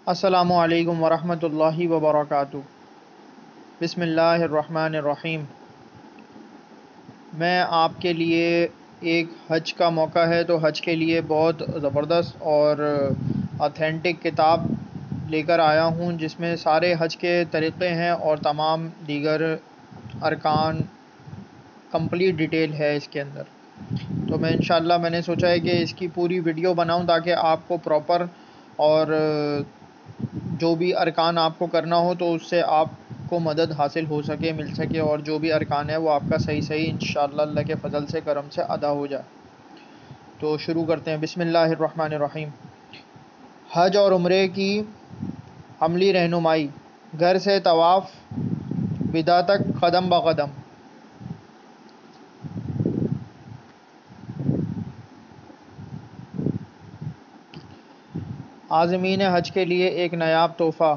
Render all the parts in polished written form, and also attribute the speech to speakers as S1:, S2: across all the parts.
S1: السلام علیکم ورحمۃ اللہ وبرکاتہ۔ بسم اللہ الرحمن الرحیم۔ میں آپ کے لیے ایک حج کا موقع ہے تو حج کے لیے بہت زبردست اور اتھینٹک کتاب لے کر آیا ہوں، جس میں سارے حج کے طریقے ہیں اور تمام دیگر ارکان کمپلیٹ ڈیٹیل ہے اس کے اندر۔ تو میں نے سوچا ہے کہ اس کی پوری ویڈیو بناؤں تاکہ آپ کو پراپر اور جو بھی ارکان آپ کو کرنا ہو تو اس سے آپ کو مدد حاصل ہو سکے، مل سکے، اور جو بھی ارکان ہے وہ آپ کا صحیح انشاءاللہ اللہ کے فضل سے کرم سے ادا ہو جائے۔ تو شروع کرتے ہیں۔ بسم اللہ الرحمن الرحیم۔ حج اور عمرے کی عملی رہنمائی، گھر سے طواف وداع تک قدم بقدم۔ عازمین حج کے لیے ایک نایاب تحفہ،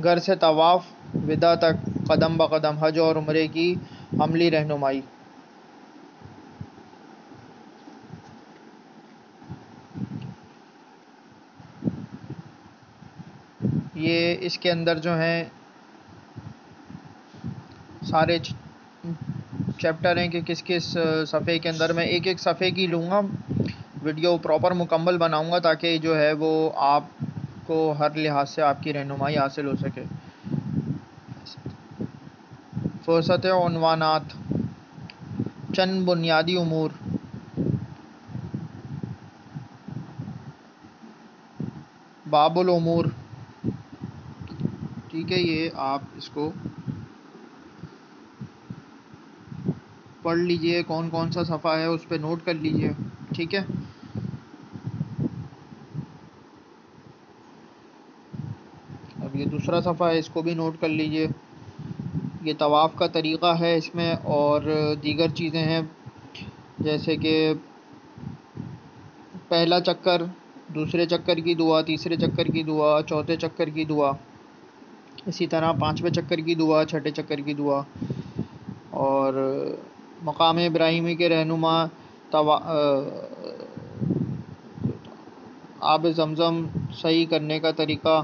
S1: گھر سے طواف وداع تک قدم بقدم، حج اور عمرے کی عملی رہنمائی۔ یہ اس کے اندر جو ہیں سارے چیپٹر ہیں کہ کس کس صفحے کے اندر میں ایک ایک صفحے کی لوں گا، ویڈیو پراپر مکمل بناؤں گا تاکہ جو ہے وہ آپ کو ہر لحاظ سے آپ کی رہنمائی حاصل ہو سکے۔ فہرست عنوانات، چند بنیادی امور، باب الامور۔ ٹھیک ہے، یہ آپ اس کو پڑھ لیجئے، کون کون سا صفحہ ہے اس پہ نوٹ کر لیجئے، ٹھیک ہے۔ اب یہ دوسرا صفحہ ہے، اس کو بھی نوٹ کر لیجئے۔ یہ طواف کا طریقہ ہے اس میں، اور دیگر چیزیں ہیں جیسے کہ پہلا چکر، دوسرے چکر کی دعا، تیسرے چکر کی دعا، چوتھے چکر کی دعا، اسی طرح پانچویں چکر کی دعا، چھٹے چکر کی دعا، اور مقام ابراہیمی کے رہنما آب زمزم صحیح کرنے کا طریقہ۔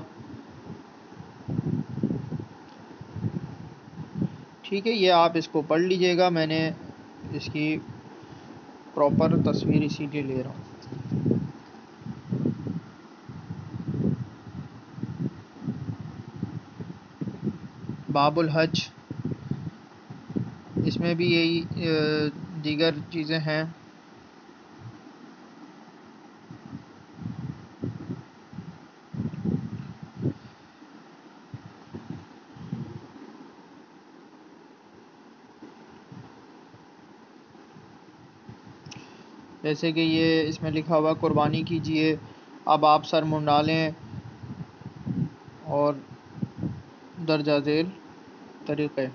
S1: ٹھیک ہے، یہ آپ اس کو پڑھ لیجئے گا، میں نے اس کی پراپر تصویر اسی لیے لے رہا ہوں۔ باب الحج، اس میں بھی یہی دیگر چیزیں ہیں۔ جیسے کہ یہ اس میں لکھا ہوا قربانی کیجئے، اب آپ سر منڈالیں، اور درجہ ذیل طریقے۔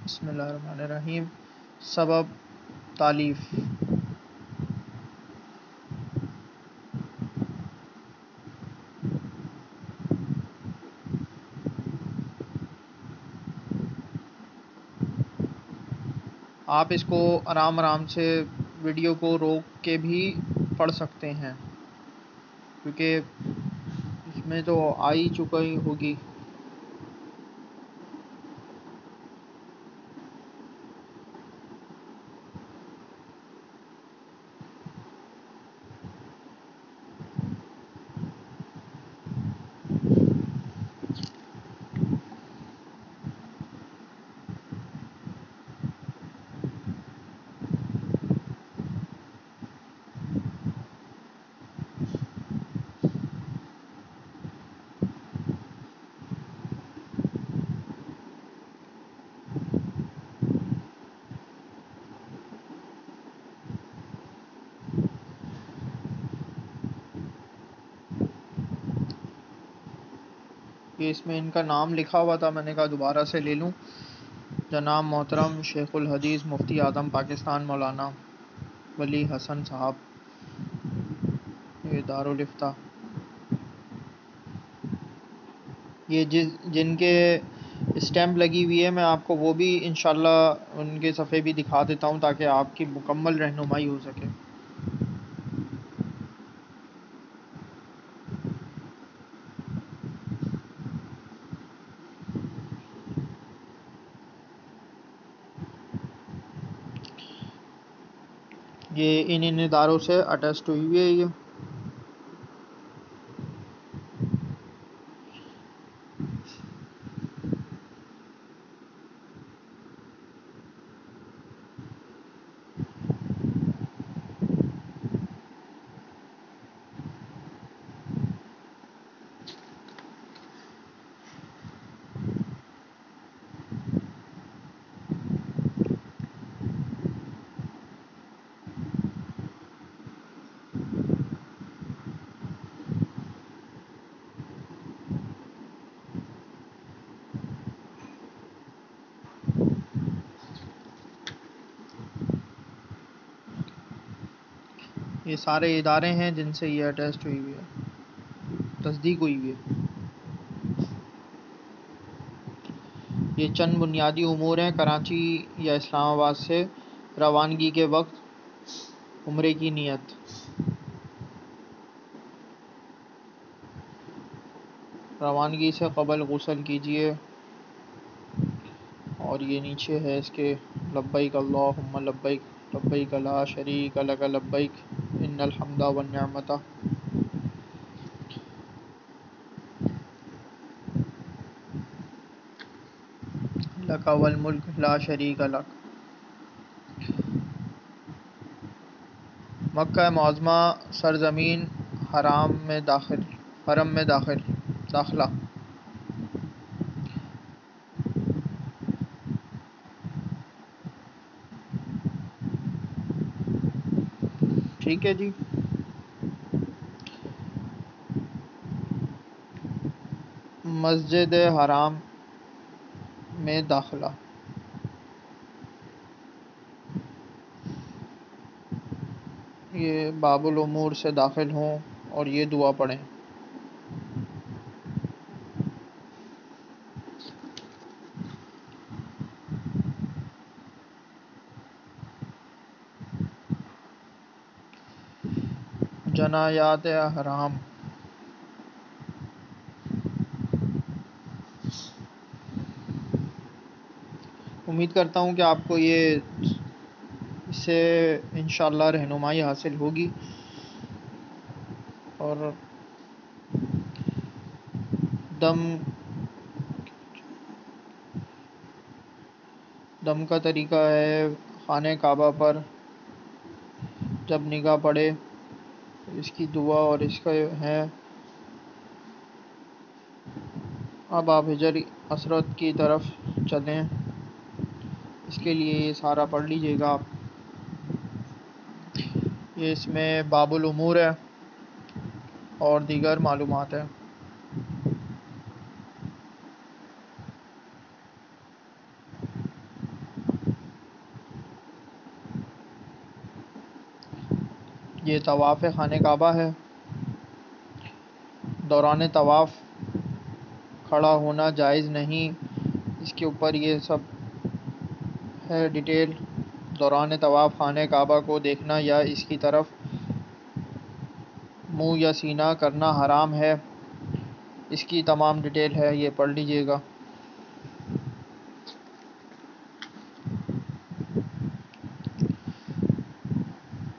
S1: بسم اللہ الرحمن الرحیم۔ سبب تالیف، آپ اس کو آرام سے ویڈیو کو روک کے بھی پڑھ سکتے ہیں، کیونکہ اس میں تو آ ہی چکا ہی ہوگی۔ یہ اس میں ان کا نام لکھا ہوا تھا، میں نے کہا دوبارہ سے لے لوں۔ جناب محترم شیخ الحدیث مفتی اعظم پاکستان مولانا ولی حسن صاحب، یہ دارالافتاء، یہ جن کے اسٹیمپ لگی ہوئی ہے، میں آپ کو وہ بھی انشاءاللہ ان کے صفحے بھی دکھا دیتا ہوں تاکہ آپ کی مکمل رہنمائی ہو سکے۔ یہ ان اداروں سے اٹیسٹ ہوئی ہوئی ہے یہ۔ یہ سارے ادارے ہیں جن سے یہ اٹیسٹ ہوئی ہوئی ہے، تصدیق ہوئی ہوئی ہے۔ یہ چند بنیادی امور ہیں۔ کراچی یا اسلام آباد سے روانگی کے وقت عمرے کی نیت۔ روانگی سے قبل غسل کیجیے، اور یہ نیچے ہے اس کے لبیک اللہم لبیک لبیک لا شریک لک لبیک ان الحمد والنعمت لک والملک لا شریک لک۔ مکہ معظمہ سرزمین حرم میں داخلہ۔ ٹھیک ہے جی۔ مسجد حرام میں داخلہ۔ یہ باب الامور سے داخل ہوں اور یہ دعا پڑھیں۔ جنایات حرام۔ امید کرتا ہوں کہ آپ کو اس سے انشاءاللہ رہنمائی حاصل ہوگی، اور دم کا طریقہ ہے خانہ کعبہ پر جب نگاہ پڑے، اس کی دعا اور اس کا ہے۔ اب آپ حجر اسود کی طرف چلیں، اس کے لیے یہ سارا پڑھ لیجئے گا آپ۔ یہ اس میں باب الامور ہے اور دیگر معلومات ہیں۔ یہ طواف خانہ کعبہ ہے۔ دوران طواف کھڑا ہونا جائز نہیں، اس کے اوپر یہ سب ہے ڈیٹیل۔ دوران طواف خانہ کعبہ کو دیکھنا یا اس کی طرف منہ یا سینہ کرنا حرام ہے، اس کی تمام ڈیٹیل ہے، یہ پڑھ لیجئے گا۔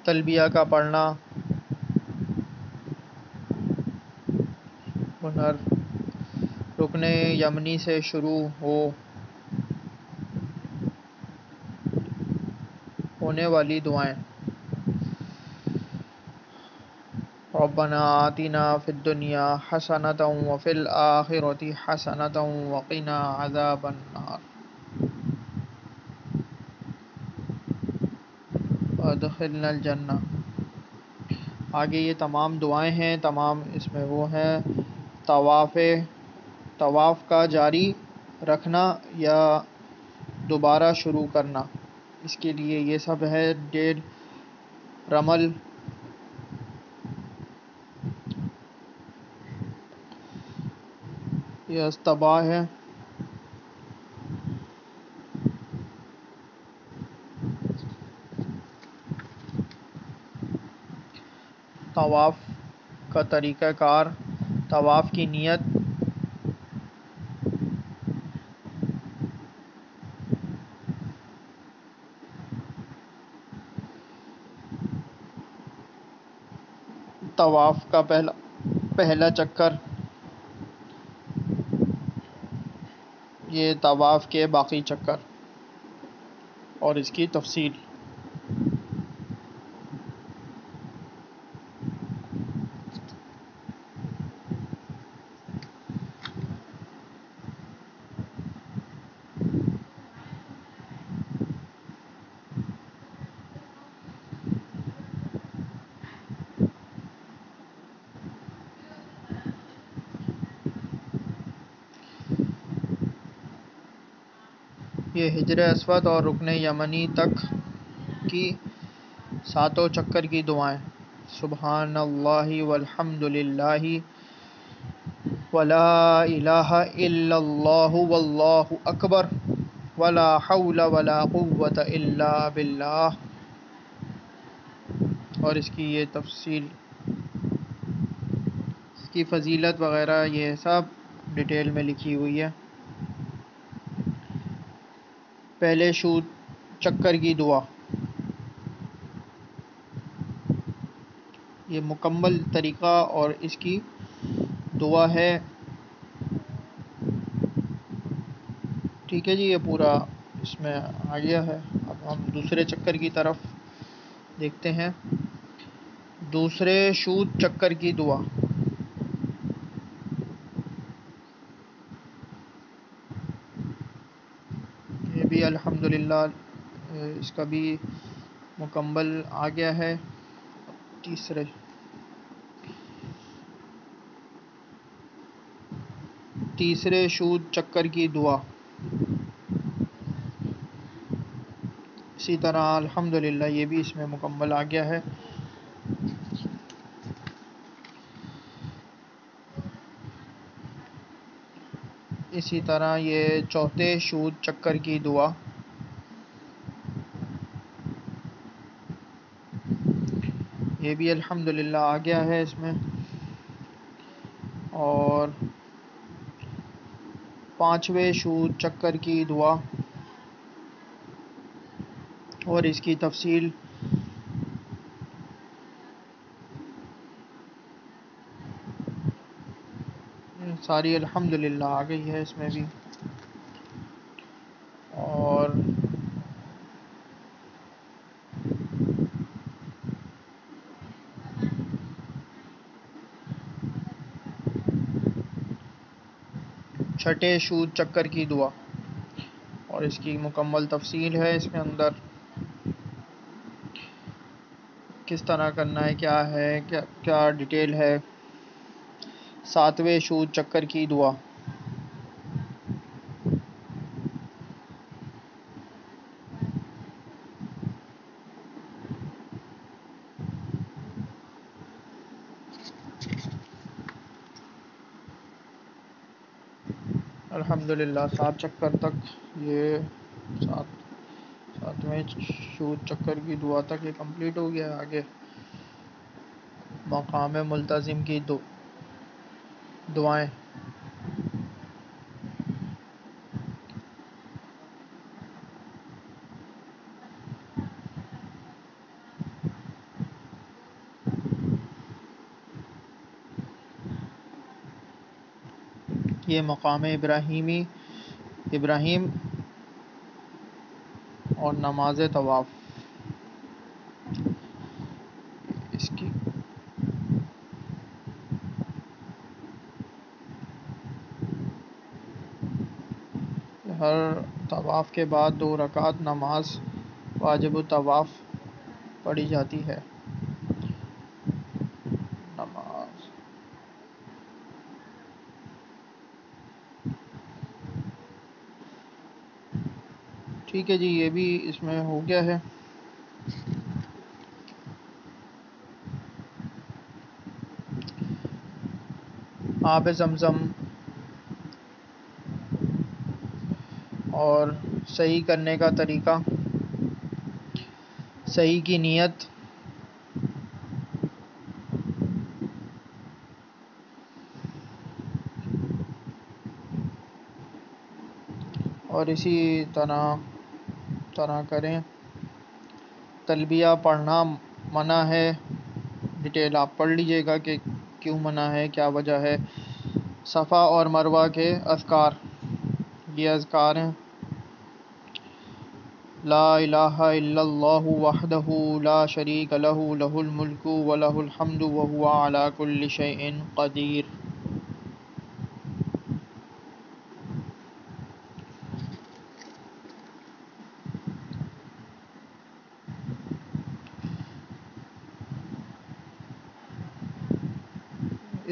S1: تلبیہ کا پڑھنا، ہنر، رکن یمنی سے شروع ہونے والی دعائیں۔ ربنا آتنا فی الدنیا حسنۃ وفی الآخرۃ حسنۃ وقنا عذاب النار وادخلنا الجنہ۔ آگے یہ تمام دعائیں ہیں، تمام اس میں وہ ہیں۔ طواف کا جاری رکھنا یا دوبارہ شروع کرنا، اس کے لیے یہ سب ہے ڈیل۔ رمل، یہ استباح ہے۔ طواف کا طریقہ کار، طواف کی نیت، طواف کا پہلا چکر، یہ طواف کے باقی چکر اور اس کی تفصیل۔ یہ حجر اسود اور رکن یمنی تک کی 7 چکر کی دعائیں، سبحان اللہ والحمد للہ ولا الہ الا اللہ واللہ اکبر ولا حول ولا قوۃ الا باللہ، اور اس کی یہ تفصیل، اس کی فضیلت وغیرہ یہ سب ڈیٹیل میں لکھی ہوئی ہے۔ پہلے شوط چکر کی دعا، یہ مکمل طریقہ اور اس کی دعا ہے۔ ٹھیک ہے جی، یہ پورا اس میں آ گیا ہے۔ اب ہم دوسرے چکر کی طرف دیکھتے ہیں۔ دوسرے شوط چکر کی دعا، یہ بھی الحمدللہ اس کا بھی مکمل آ گیا ہے۔ تیسرے شوط چکر کی دعا، اسی طرح الحمدللہ یہ بھی اس میں مکمل آ گیا ہے۔ اسی طرح یہ چوتھے شوط چکر کی دعا، یہ بھی الحمدللہ آ گیا ہے اس میں۔ اور پانچویں شوط چکر کی دعا اور اس کی تفصیل، ساری الحمدللہ آ گئی ہے اس میں بھی۔ اور چھٹے شوط چکر کی دعا اور اس کی مکمل تفصیل ہے اس میں اندر، کس طرح کرنا ہے، کیا ہے، کیا ڈیٹیل ہے۔ ساتویں شوط چکر کی دعا، الحمدللہ 7 چکر تک، یہ ساتویں شوط چکر کی دعا تک یہ کمپلیٹ ہو گیا۔ آگے مقام ملتزم کی دعائیں، یہ مقام ابراہیم اور نماز طواف، اس کی ہر طواف کے بعد 2 رکعت نماز واجب الطواف پڑھی جاتی ہے۔ نماز ٹھیک ہے جی، یہ بھی اس میں ہو گیا ہے۔ آب زمزم اور صحیح کرنے کا طریقہ، صحیح کی نیت، اور اسی طرح کریں۔ تلبیہ پڑھنا منع ہے، ڈیٹیل آپ پڑھ لیجئے گا کہ کیوں منع ہے، کیا وجہ ہے۔ صفا اور مروہ کے اذکار، یہ اذکار ہیں: لا الہ الا اللہ وحدہ لا شریک لہ لہ الملک ولہ الحمد وہو علی کل شیء قدیر۔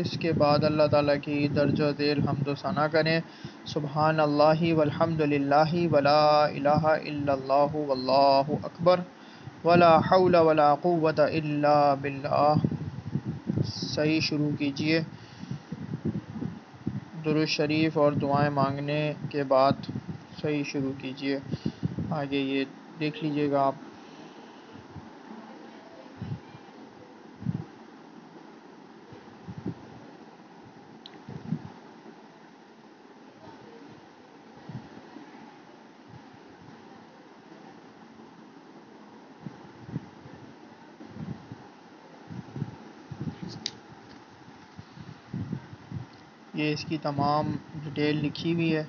S1: اس کے بعد اللہ تعالیٰ کی درجہ ذیل حمد و ثنا کریں: سبحان اللہ والحمد للہ ولا الہ الا اللہ واللہ اکبر ولا حول ولا قوة الا باللہ۔ صحیح شروع کیجئے، درود شریف اور دعائیں مانگنے کے بعد صحیح شروع کیجئے۔ آگے یہ دیکھ لیجئے گا آپ۔ یہ اس کی تمام ڈیٹیل لکھی ہوئی ہے۔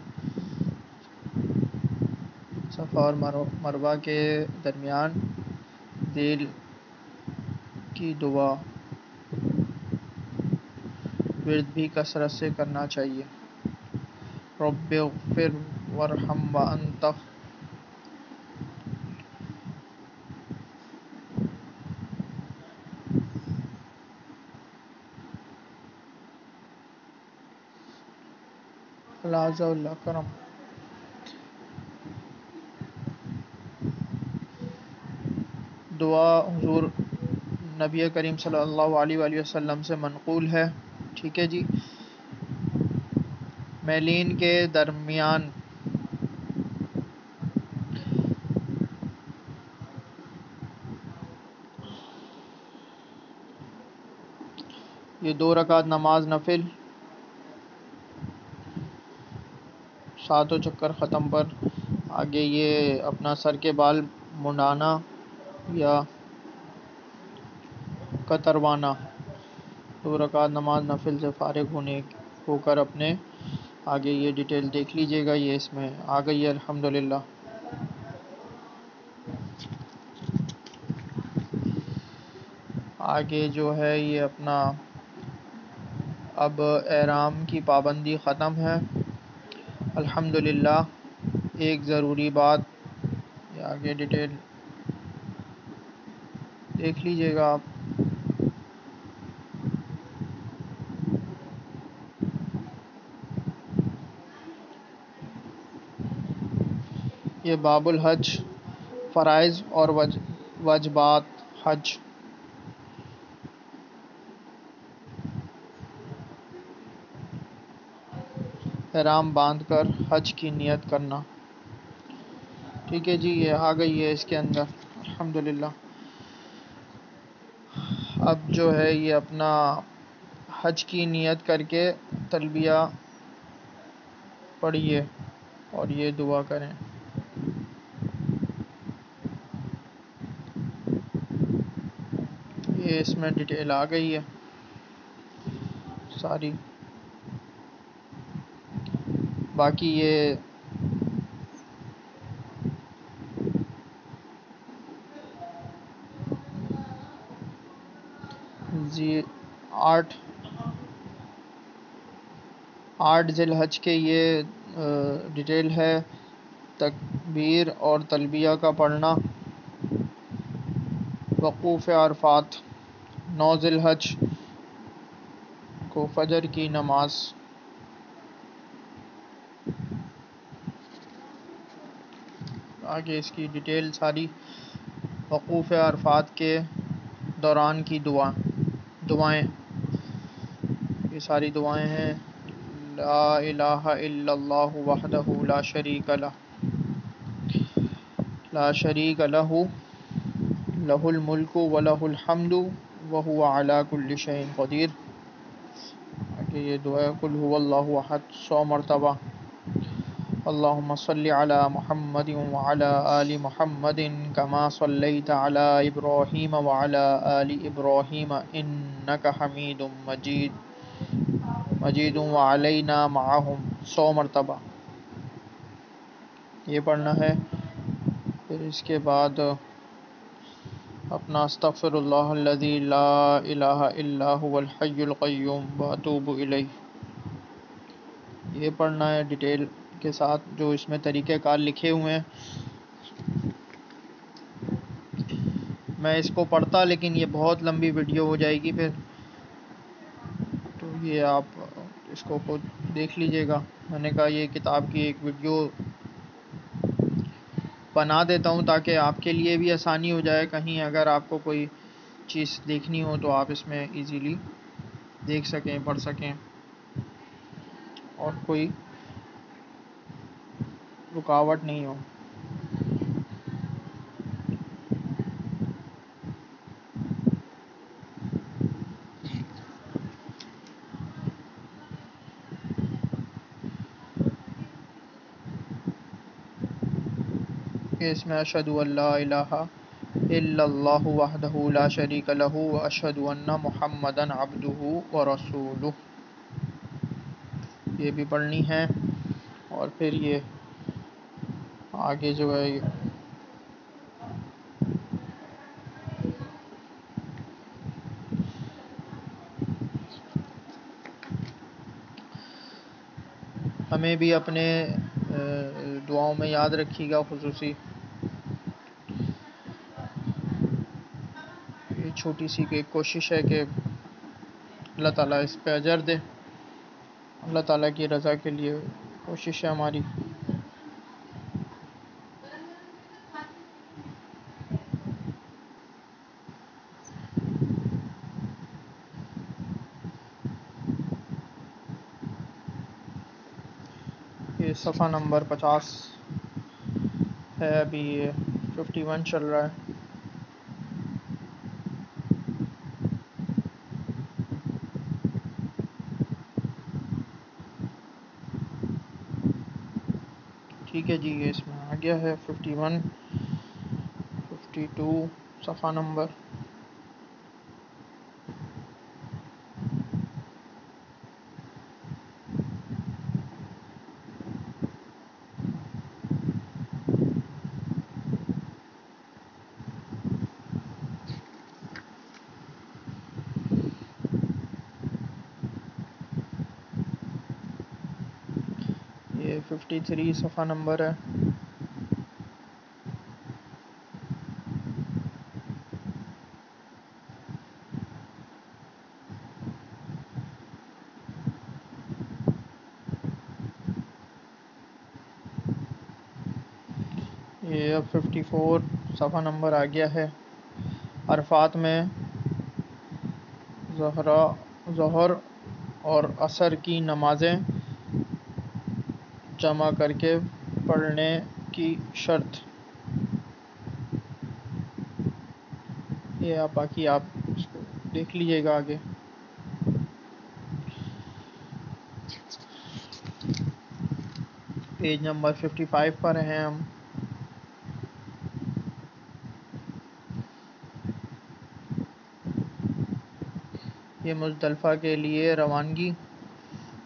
S1: صفا اور مروہ کے درمیان ذیل کی دعا ورد بھی کثرت سے کرنا چاہیے: رب اغفر وارحم وانت العز الاکرم۔ دعا حضور نبی کریم صلی اللہ علیہ وآلہ وسلم سے منقول ہے۔ ٹھیک ہے جی۔ میلین کے درمیان یہ 2 رکعت نماز نفل 7 چکر ختم پر۔ آگے یہ اپنا سر کے بال منڈانا یا کتروانا، 2 رکعت نماز نفل سے فارغ ہو کر اپنے آگے یہ ڈیٹیل دیکھ لیجئے گا، یہ اس میں آ گئی ہے الحمدللہ۔ آگے جو ہے یہ اپنا اب احرام کی پابندی ختم ہے الحمدللہ۔ ایک ضروری بات، یہ آگے ڈیٹیل دیکھ لیجئے گا آپ۔ یہ باب الحج، فرائض اور واجبات حج۔ احرام باندھ کر حج کی نیت کرنا۔ ٹھیک ہے جی، یہ آ گئی ہے اس کے اندر الحمدللہ۔ اب جو ہے یہ اپنا حج کی نیت کر کے تلبیہ پڑھیے اور یہ دعا کریں: یہ اس میں ڈیٹیل آ گئی ہے ساری۔ باقی یہ جی 8 ذی الحج کے یہ ڈیٹیل ہے: تکبیر اور تلبیہ کا پڑھنا، وقوف عرفات، 9 ذی الحج کو فجر کی نماز۔ آگے اس کی ڈیٹیل ساری، وقوف عرفات کے دوران کی دعائیں، یہ ساری دعائیں ہیں: لا الہ الا اللہ وحدہ لا شریک لہ لہ الملک ولہ الحمد وہو علی کل شیء قدیر۔ آگے یہ دعا قل هو اللہ احد 100 مرتبہ، اللهم صل على محمد وعلى آل محمد كما صليت على إبراهيم وعلى آل إبراهيم إنك حميد مجيد وعلينا معهم 100 مرتبہ یہ پڑھنا ہے. پھر اس کے بعد اپنا استغفر اللہ الذی لا الہ الا هو الحی القیوم واتوب الیہ یہ پڑھنا ہے ڈیٹیل کے ساتھ جو اس میں طریقہ کار لکھے ہوئے ہیں. میں اس کو پڑھتا لیکن یہ بہت لمبی ویڈیو ہو جائے گی پھر، تو یہ آپ اس کو خود دیکھ لیجئے گا. میں نے کہا یہ کتاب کی ایک ویڈیو بنا دیتا ہوں تاکہ آپ کے لیے بھی آسانی ہو جائے، کہیں اگر آپ کو کوئی چیز دیکھنی ہو تو آپ اس میں ایزیلی دیکھ سکیں، پڑھ سکیں اور کوئی رکاوٹ نہیں ہو. اس میں اشہد ان لا الہ الا اللہ وحدہ لا شریک لہ واشہد ان محمدا عبدہ ورسولہ یہ بھی پڑھنی ہے. اور پھر یہ آگے جو ہے ہمیں بھی اپنے دعاؤں میں یاد رکھیے گا. خصوصی یہ چھوٹی سی ایک کوشش ہے کہ اللہ تعالیٰ اس پہ اجر دے. اللہ تعالیٰ کی رضا کے لیے کوشش ہے ہماری. یہ صفحہ نمبر 50 ہے، ابھی یہ 51 چل رہا ہے. ٹھیک ہے جی، یہ اس میں آ گیا ہے 51 52 صفحہ نمبر. یہ 53 صفحہ نمبر ہے. یہ اب 54 صفحہ نمبر آ گیا ہے. عرفات میں ظہر اور عصر کی نمازیں جمع کر کے پڑھنے کی شرط. یہ باقی آپ اس کو دیکھ لیجئے گا آگے. پیج نمبر 55 پر ہیں ہم. یہ مزدلفہ کے لیے روانگی.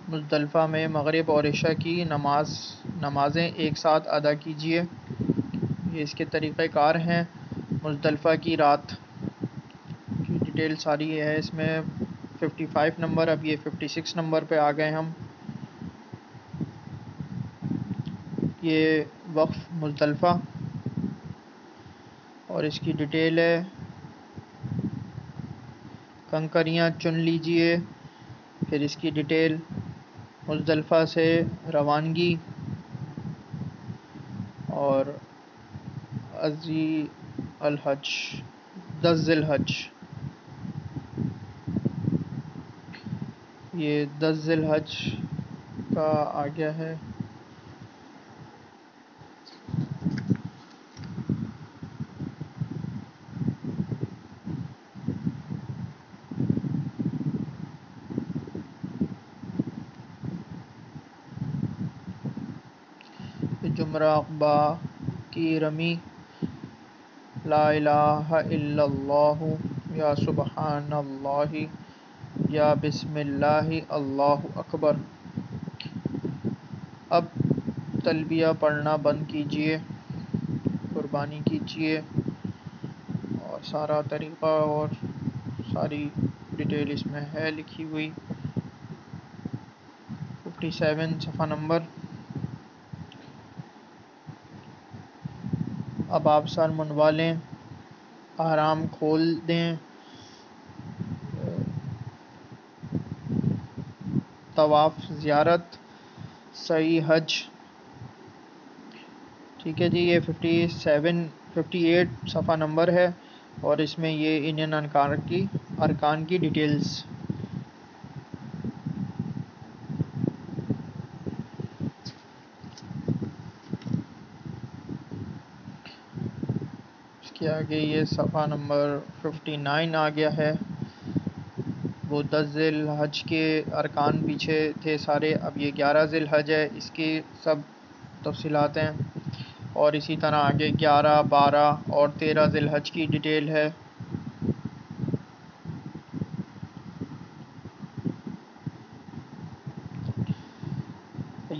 S1: مزدلفہ میں مغرب اور عشاء کی نمازیں ایک ساتھ ادا کیجیے. یہ اس کے طریقہ کار ہیں. مزدلفہ کی رات کی ڈیٹیل ساری ہے اس میں. 55 نمبر، اب یہ 56 نمبر پہ آ گئے ہم. یہ وقف مزدلفہ اور اس کی ڈیٹیل ہے. کنکریاں چن لیجئے. پھر اس کی ڈیٹیل. مزدلفہ سے روانگی اور الحج 10 ذی الحج. یہ 10 ذی الحج کا آ گیا ہے. جمرہ با کی رمی، لا الہ الا اللہ، یا سبحان اللہ، یا بسم اللہ، اللہ اکبر۔ اب تلبیہ پڑھنا بند کیجیے، قربانی کیجیے، اور سارا طریقہ اور ساری ڈیٹیل اس میں ہے لکھی ہوئی۔ 57 صفحہ نمبر۔ اب آپ سر منڈوا لیں، احرام کھول دیں، طواف، زیارت، سعی، حج۔ ٹھیک ہے جی، یہ 58 صفحہ نمبر ہے، اور اس میں یہ انڈین ارکان کی ڈیٹیلز۔ اس کے آگے یہ صفحہ نمبر 59 آ گیا ہے۔ وہ 10 ذی الحج کے ارکان پیچھے تھے سارے، اب یہ 11 ذی الحج ہے، اس کی سب تفصیلات ہیں، اور اسی طرح آگے 11، 12 اور 13 ذی الحج کی ڈیٹیل ہے۔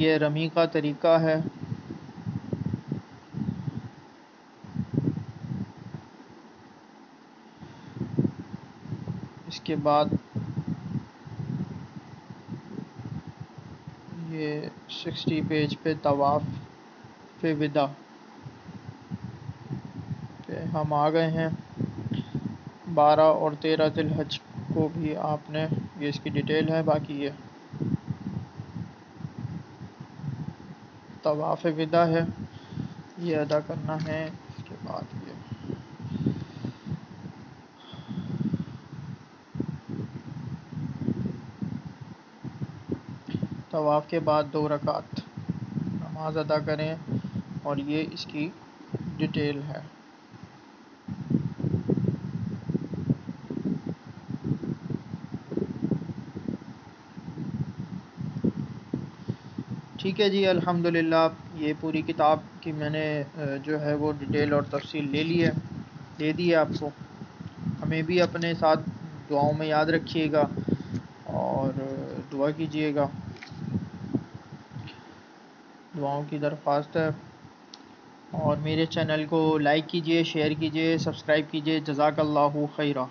S1: یہ رمی کا طریقہ ہے۔ اس کے بعد یہ 60 پیج پہ طواف وداع پہ ہم آ گئے ہیں۔ 12 اور 13 ذی الحج کو بھی آپ نے، یہ اس کی ڈیٹیل ہے، باقی یہ طواف وداع ہے، یہ ادا کرنا ہے۔ اس کے بعد یہ طواف کے بعد 2 رکعت نماز ادا کریں، اور یہ اس کی ڈیٹیل ہے۔ ٹھیک ہے جی، الحمدللہ یہ پوری کتاب کی میں نے جو ہے وہ ڈیٹیل اور تفصیل دے دی ہے آپ کو۔ ہمیں بھی اپنے ساتھ دعاؤں میں یاد رکھیے گا، اور دعا کیجیے گا، دعاؤں کی درخواست ہے۔ اور میرے چینل کو لائک کیجیے، شیئر کیجیے، سبسکرائب کیجیے۔ جزاک اللہ خیرہ۔